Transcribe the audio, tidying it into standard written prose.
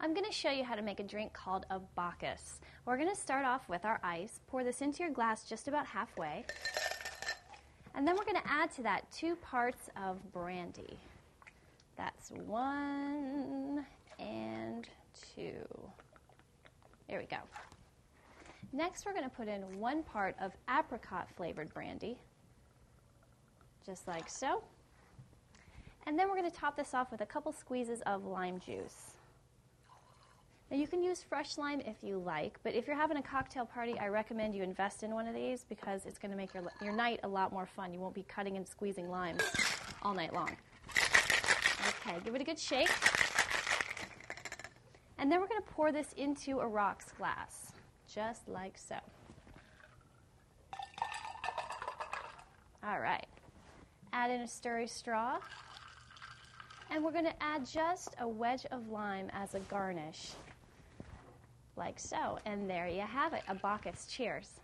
I'm going to show you how to make a drink called a Bacchus. We're going to start off with our ice. Pour this into your glass just about halfway. And then we're going to add to that 2 parts of brandy. That's 1 and 2. There we go. Next, we're going to put in 1 part of apricot-flavored brandy, just like so. And then we're going to top this off with a couple squeezes of lime juice. Now, you can use fresh lime if you like, but if you're having a cocktail party, I recommend you invest in one of these because it's going to make your night a lot more fun. You won't be cutting and squeezing limes all night long. Okay, give it a good shake. And then we're going to pour this into a rocks glass, just like so. All right. Add in a stirry straw. And we're going to add just a wedge of lime as a garnish, like so. And there you have it, a Bacchus. Cheers.